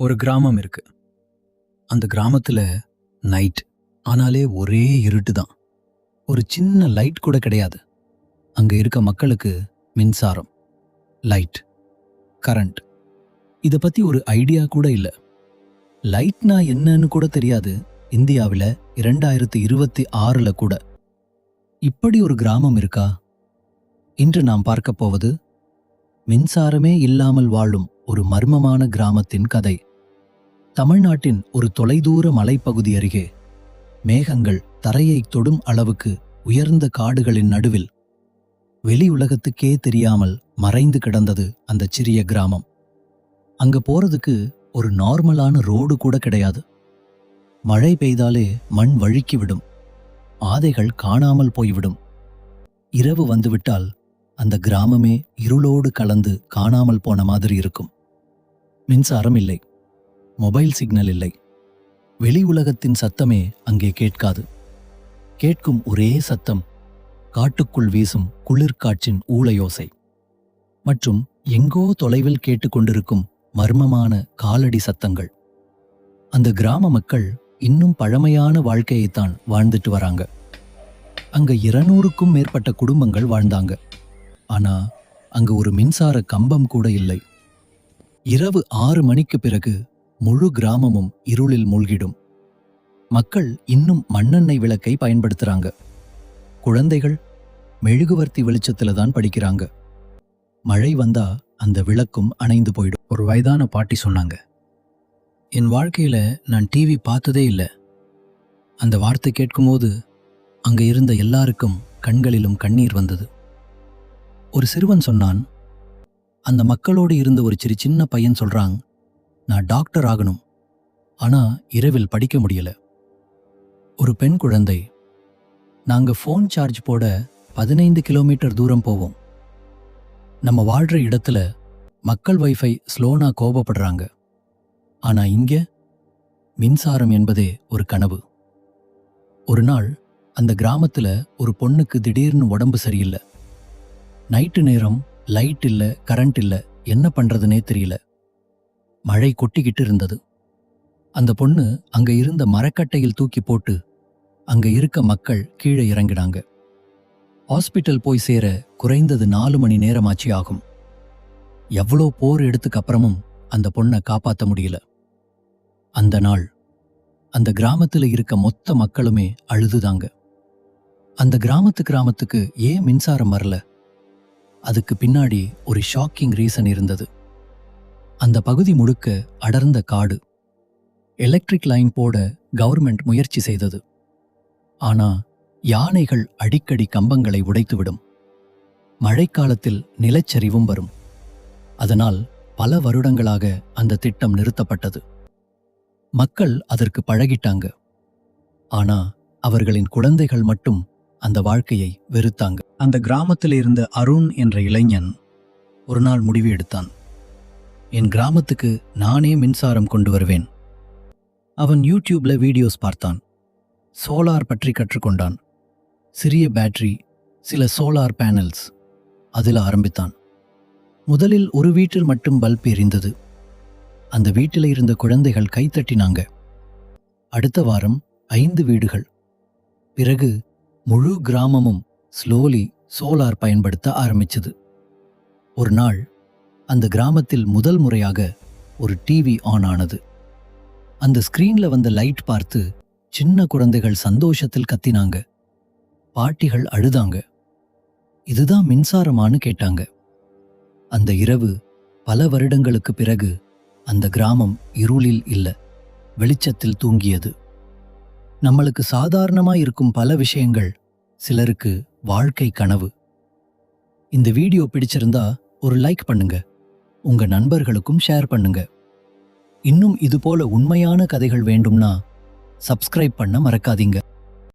ஒரு கிராமம் இருக்கு. அந்த கிராமத்துல நைட் ஆனாலே ஒரே இருட்டு தான். ஒரு சின்ன லைட் கூட கிடையாது. அங்க இருக்க மக்களுக்கு மின்சாரம், லைட், கரண்ட் இத பத்தி ஒரு ஐடியா கூட இல்ல. லைட்னா என்னன்னு கூட தெரியாது. இந்தியாவில் 2026 கூட இப்படி ஒரு கிராமம் இருக்கா? இன்று நாம் பார்க்க போவது மின்சாரமே இல்லாமல் வாழும் ஒரு மர்மமான கிராமத்தின் கதை. தமிழ்நாட்டின் ஒரு தொலைதூர மலைப்பகுதி அருகே மேகங்கள் தரையை தொடும் அளவுக்கு உயர்ந்த காடுகளின் நடுவில் வெளி உலகத்துக்கே தெரியாமல் மறைந்து கிடந்தது அந்த சிறிய கிராமம். அங்க போறதுக்கு ஒரு நார்மலான ரோடு கூட கிடையாது. மழை பெய்தாலே மண் வழுக்கிவிடும், ஆதைகள் காணாமல் போய்விடும். இரவு வந்துவிட்டால் அந்த கிராமமே இருளோடு கலந்து காணாமல் போன மாதிரி இருக்கும். மின்சாரம் இல்லை, மொபைல் சிக்னல் இல்லை, வெளி உலகத்தின் சத்தமே அங்கே கேட்காது. கேட்கும் ஒரே சத்தம் காட்டுக்குள் வீசும் குளிர்காற்றின் ஊளையோசை மற்றும் எங்கோ தொலைவில் கேட்டுக்கொண்டிருக்கும் மர்மமான காலடி சத்தங்கள். அந்த கிராம மக்கள் இன்னும் பழமையான வாழ்க்கையைத்தான் வாழ்ந்துட்டு வராங்க. அங்க 200க்கும் மேற்பட்ட குடும்பங்கள் வாழ்ந்தாங்க. ஆனா அங்க ஒரு மின்சார கம்பம் கூட இல்லை. இரவு 6 மணிக்கு பிறகு முழு கிராமமும் இருளில் மூழ்கிடும். மக்கள் இன்னும் மண்ணெண்ணெய் விளக்கை பயன்படுத்துறாங்க. குழந்தைகள் மெழுகுவர்த்தி வெளிச்சத்துல தான் படிக்கிறாங்க. மழை வந்தா அந்த விளக்கும் அணைந்து போயிடும். ஒரு வயதான பாட்டி சொன்னாங்க, என் வாழ்க்கையில நான் டிவி பார்த்ததே இல்லை. அந்த வார்த்தை கேட்கும்போது அங்க இருந்த எல்லாருக்கும் கண்களிலும் கண்ணீர் வந்தது. ஒரு சிறுவன் சொன்னான், அந்த மக்களோடு இருந்த ஒரு சின்ன பையன் சொல்றான், நான் டாக்டர் ஆகணும், ஆனா இரவில் படிக்க முடியல. ஒரு பெண் குழந்தை, நாங்க ஃபோன் சார்ஜ் போட 15 கிலோமீட்டர் தூரம் போவோம். நம்ம வாழ்ற இடத்துல மக்கள் வைஃபை ஸ்லோனா கோபப்படுறாங்க, ஆனா இங்க மின்சாரம் என்பதே ஒரு கனவு. ஒரு நாள் அந்த கிராமத்துல ஒரு பொண்ணுக்கு திடீர்னு உடம்பு சரியில்லை. நைட்டு நேரம், லைட் இல்ல, கரண்ட் இல்ல, என்ன பண்றதுனே தெரியல. மழை கொட்டிக்கிட்டு இருந்தது. அந்த பொண்ணு அங்க இருந்த மரக்கட்டையில் தூக்கி போட்டு அங்க இருக்க மக்கள் கீழே இறங்கினாங்க. ஹாஸ்பிட்டல் போய் சேர குறைந்தது 4 மணி நேரமாச்சு ஆகும். எவ்வளோ போர் எடுத்துக்கு அப்புறமும் அந்த பொண்ணை காப்பாற்ற முடியல. அந்த நாள் அந்த கிராமத்துல இருக்க மொத்த மக்களுமே அழுதுதாங்க. அந்த கிராமத்துக்கு ஏன் மின்சாரம் வரல? அதுக்கு பின்னாடி ஒரு ஷாக்கிங் ரீசன் இருந்தது. அந்த பகுதி முழுக்க அடர்ந்த காடு. எலக்ட்ரிக் லைன் போட கவர்மெண்ட் முயற்சி செய்தது. ஆனா யானைகள் அடிக்கடி கம்பங்களை உடைத்துவிடும். மழைக்காலத்தில் நிலச்சரிவும் வரும். அதனால் பல வருடங்களாக அந்த திட்டம் நிறுத்தப்பட்டது. மக்கள் அதற்கு பழகிட்டாங்க. ஆனா அவர்களின் குழந்தைகள் மட்டும் அந்த வாழ்க்கையை வெறுத்தாங்க. அந்த கிராமத்தில் இருந்த அருண் என்ற இளைஞன் ஒரு நாள் முடிவு எடுத்தான், என் கிராமத்துக்கு நானே மின்சாரம் கொண்டு வருவேன். அவன் யூடியூப்ல வீடியோஸ் பார்த்தான். சோலார் பற்றி கற்றுக்கொண்டான். சிறிய பேட்டரி, சில சோலார் பேனல்ஸ், அதில் ஆரம்பித்தான். முதலில் ஒரு வீட்டில் மட்டும் பல்ப் எரிந்தது. அந்த வீட்டில் இருந்த குழந்தைகள் கைத்தட்டினாங்க. அடுத்த வாரம் 5 வீடுகள். பிறகு முழு கிராமமும் ஸ்லோலி சோலார் பயன்படுத்த ஆரம்பிச்சது. ஒரு நாள் அந்த கிராமத்தில் முதல் முறையாக ஒரு டிவி ஆன் ஆனது. அந்த ஸ்கிரீன்ல வந்த லைட் பார்த்து சின்ன குழந்தைகள் சந்தோஷத்தில் கத்தினாங்க. பாட்டிகள் அழுதாங்க. இதுதான் மின்சாரமானு கேட்டாங்க. அந்த இரவு பல வருடங்களுக்கு பிறகு அந்த கிராமம் இருளில் இல்ல, வெளிச்சத்தில் தூங்கியது. நம்மளுக்கு சாதாரணமா இருக்கும் பல விஷயங்கள் சிலருக்கு வாழ்க்கை கனவு. இந்த வீடியோ பிடிச்சிருந்தா ஒரு லைக் பண்ணுங்க, உங்க நண்பர்களுக்கும் ஷேர் பண்ணுங்க. இன்னும் இதுபோல உண்மையான கதைகள் வேண்டும்னா சப்ஸ்கிரைப் பண்ண மறக்காதீங்க.